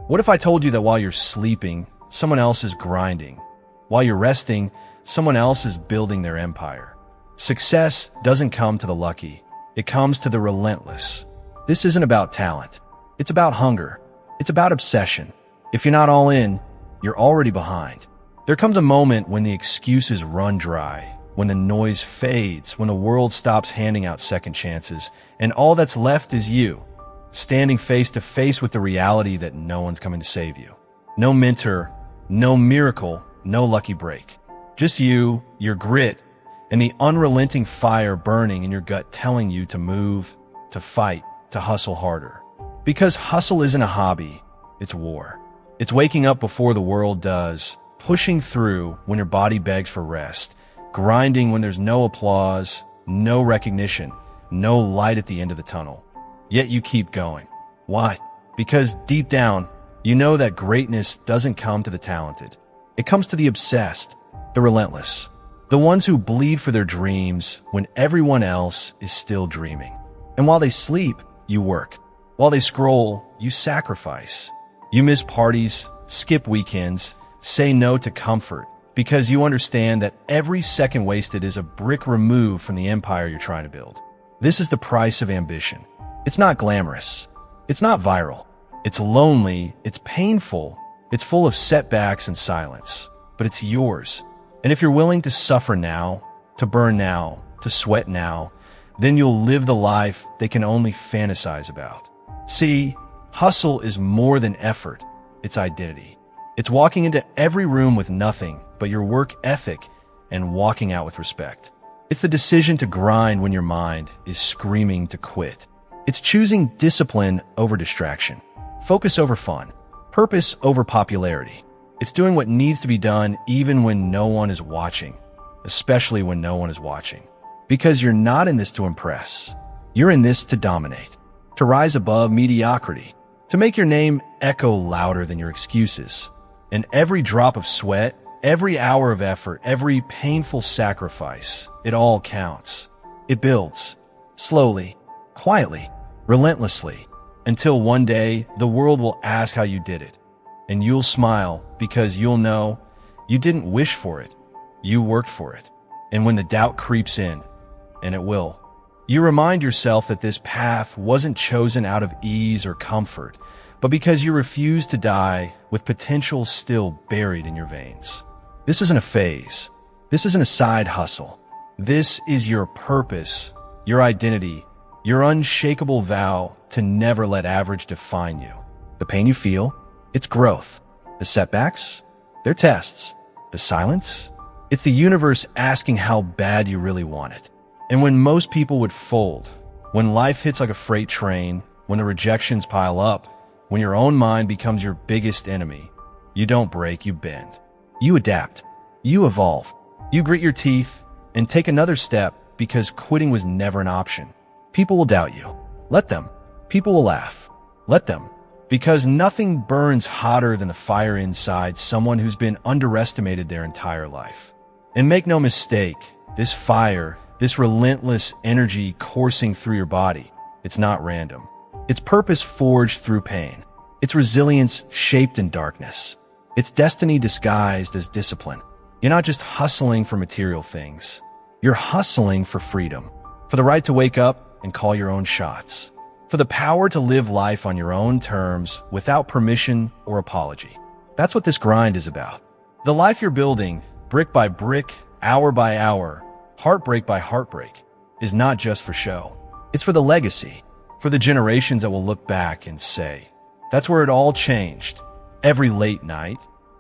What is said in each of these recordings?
What if I told you that while you're sleeping, someone else is grinding? While you're resting, someone else is building their empire. Success doesn't come to the lucky. It comes to the relentless. This isn't about talent. It's about hunger. It's about obsession. If you're not all in, you're already behind. There comes a moment when the excuses run dry, when the noise fades, when the world stops handing out second chances, and all that's left is you, standing face to face with the reality that no one's coming to save you. No mentor, no miracle, no lucky break. Just you, your grit, and the unrelenting fire burning in your gut telling you to move, to fight, to hustle harder. Because hustle isn't a hobby, it's war. It's waking up before the world does, pushing through when your body begs for rest, grinding when there's no applause, no recognition, no light at the end of the tunnel. Yet you keep going. Why? Because deep down, you know that greatness doesn't come to the talented. It comes to the obsessed, the relentless, the ones who bleed for their dreams when everyone else is still dreaming. And while they sleep, you work. While they scroll, you sacrifice. You miss parties, skip weekends, say no to comfort, because you understand that every second wasted is a brick removed from the empire you're trying to build. This is the price of ambition. It's not glamorous. It's not viral. It's lonely. It's painful. It's full of setbacks and silence. But it's yours. And if you're willing to suffer now, to burn now, to sweat now, then you'll live the life they can only fantasize about. See, hustle is more than effort. It's identity. It's walking into every room with nothing but your work ethic and walking out with respect. It's the decision to grind when your mind is screaming to quit. It's choosing discipline over distraction, focus over fun, purpose over popularity. It's doing what needs to be done even when no one is watching, especially when no one is watching. Because you're not in this to impress. You're in this to dominate, to rise above mediocrity, to make your name echo louder than your excuses. And every drop of sweat, every hour of effort, every painful sacrifice, it all counts. It builds, slowly, quietly, relentlessly, until one day the world will ask how you did it. And you'll smile because you'll know you didn't wish for it, you worked for it. And when the doubt creeps in, and it will, you remind yourself that this path wasn't chosen out of ease or comfort, but because you refuse to die with potential still buried in your veins. This isn't a phase. This isn't a side hustle. This is your purpose, your identity, your unshakable vow to never let average define you. The pain you feel, it's growth. The setbacks, they're tests. The silence, it's the universe asking how bad you really want it. And when most people would fold, when life hits like a freight train, when the rejections pile up, when your own mind becomes your biggest enemy, you don't break, you bend. You adapt. You evolve. You grit your teeth and take another step because quitting was never an option. People will doubt you. Let them. People will laugh. Let them. Because nothing burns hotter than the fire inside someone who's been underestimated their entire life. And make no mistake, this fire, this relentless energy coursing through your body, it's not random. It's purpose forged through pain. It's resilience shaped in darkness. It's destiny disguised as discipline. You're not just hustling for material things. You're hustling for freedom, for the right to wake up and call your own shots, for the power to live life on your own terms without permission or apology. That's what this grind is about. The life you're building, brick by brick, hour by hour, heartbreak by heartbreak, is not just for show. It's for the legacy, for the generations that will look back and say, that's where it all changed. Every late night,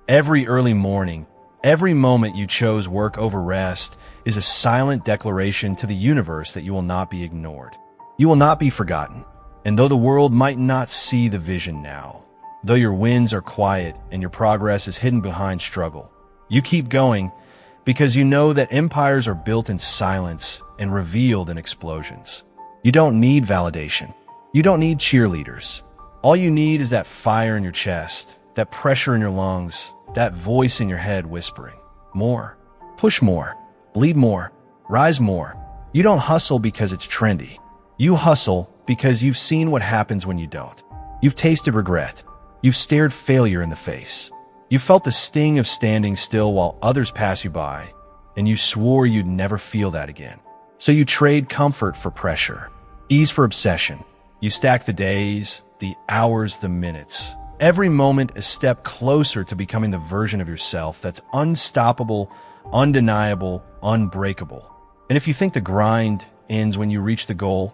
every early morning, every moment you chose work over rest is a silent declaration to the universe that you will not be ignored. You will not be forgotten. And though the world might not see the vision now, though your wins are quiet and your progress is hidden behind struggle, you keep going because you know that empires are built in silence and revealed in explosions. You don't need validation. You don't need cheerleaders. All you need is that fire in your chest, that pressure in your lungs, that voice in your head whispering, more, push more, bleed more, rise more. You don't hustle because it's trendy. You hustle because you've seen what happens when you don't. You've tasted regret. You've stared failure in the face. You felt the sting of standing still while others pass you by, and you swore you'd never feel that again. So you trade comfort for pressure, ease for obsession. You stack the days, the hours, the minutes. Every moment a step closer to becoming the version of yourself that's unstoppable, undeniable, unbreakable. And if you think the grind ends when you reach the goal,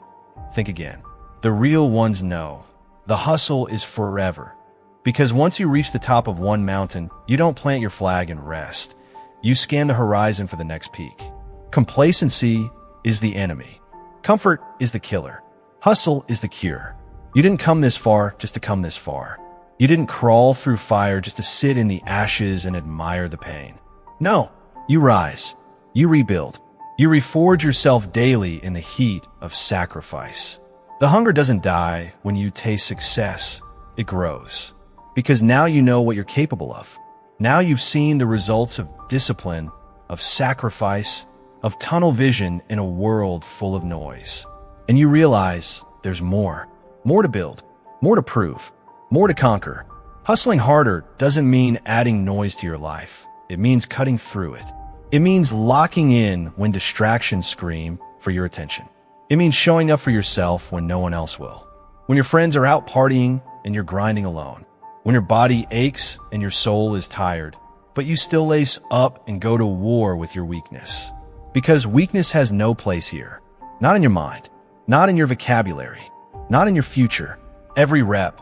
think again. The real ones know. The hustle is forever. Because once you reach the top of one mountain, you don't plant your flag and rest. You scan the horizon for the next peak. Complacency is the enemy. Comfort is the killer. Hustle is the cure. You didn't come this far just to come this far. You didn't crawl through fire just to sit in the ashes and admire the pain. No, you rise. You rebuild. You reforge yourself daily in the heat of sacrifice. The hunger doesn't die when you taste success. It grows. Because now you know what you're capable of. Now you've seen the results of discipline, of sacrifice, of tunnel vision in a world full of noise. And you realize there's more. More to build. More to prove. More to conquer. Hustling harder doesn't mean adding noise to your life. It means cutting through it. It means locking in when distractions scream for your attention. It means showing up for yourself when no one else will. When your friends are out partying and you're grinding alone. When your body aches and your soul is tired, but you still lace up and go to war with your weakness. Because weakness has no place here. Not in your mind. Not in your vocabulary. Not in your future. Every rep,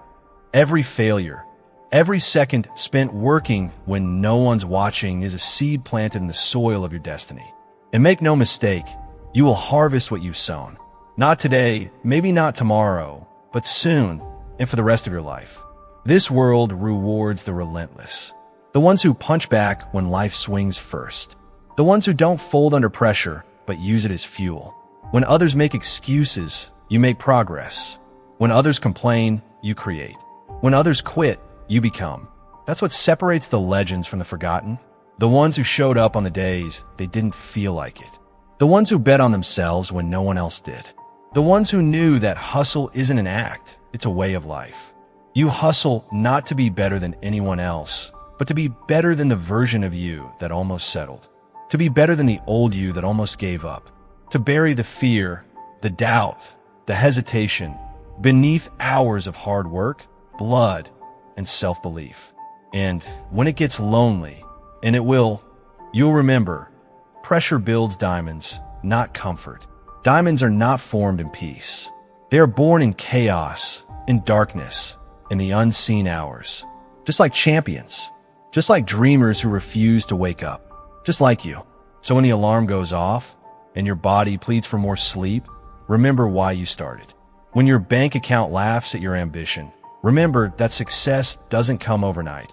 every failure, every second spent working when no one's watching is a seed planted in the soil of your destiny. And make no mistake, you will harvest what you've sown. Not today, maybe not tomorrow, but soon and for the rest of your life. This world rewards the relentless. The ones who punch back when life swings first. The ones who don't fold under pressure, but use it as fuel. When others make excuses, you make progress. When others complain, you create. When others quit, you become. That's what separates the legends from the forgotten. The ones who showed up on the days they didn't feel like it. The ones who bet on themselves when no one else did. The ones who knew that hustle isn't an act, it's a way of life. You hustle not to be better than anyone else, but to be better than the version of you that almost settled. To be better than the old you that almost gave up. To bury the fear, the doubt, the hesitation beneath hours of hard work, blood, and self-belief. And when it gets lonely, and it will, you'll remember, pressure builds diamonds, not comfort. Diamonds are not formed in peace. They are born in chaos, in darkness, in the unseen hours. Just like champions. Just like dreamers who refuse to wake up. Just like you. So when the alarm goes off, and your body pleads for more sleep, remember why you started. When your bank account laughs at your ambition, remember that success doesn't come overnight.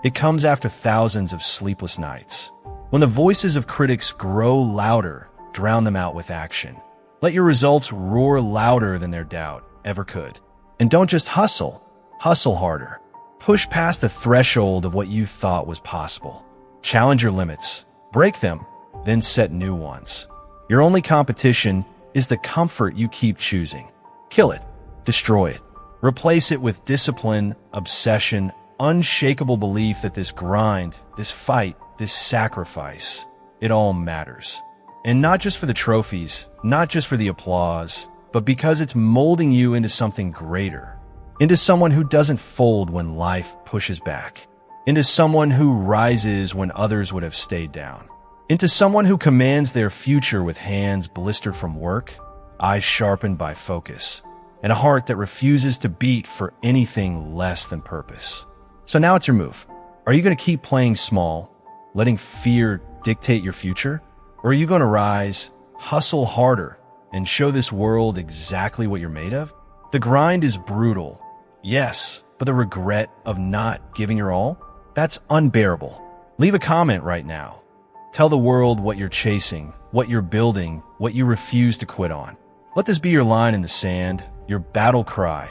It comes after thousands of sleepless nights. When the voices of critics grow louder, drown them out with action. Let your results roar louder than their doubt ever could. And don't just hustle. Hustle harder. Push past the threshold of what you thought was possible. Challenge your limits. Break them, then set new ones. Your only competition is the comfort you keep choosing. Kill it. Destroy it. Replace it with discipline, obsession, unshakable belief that this grind, this fight, this sacrifice, it all matters. And not just for the trophies, not just for the applause, but because it's molding you into something greater. Into someone who doesn't fold when life pushes back. Into someone who rises when others would have stayed down. Into someone who commands their future with hands blistered from work, eyes sharpened by focus, and a heart that refuses to beat for anything less than purpose. So now it's your move. Are you going to keep playing small, letting fear dictate your future? Or are you going to rise, hustle harder, and show this world exactly what you're made of? The grind is brutal, yes, but the regret of not giving your all? That's unbearable. Leave a comment right now. Tell the world what you're chasing, what you're building, what you refuse to quit on. Let this be your line in the sand, your battle cry,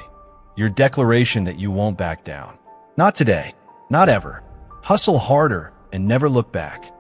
your declaration that you won't back down. Not today, not ever. Hustle harder and never look back.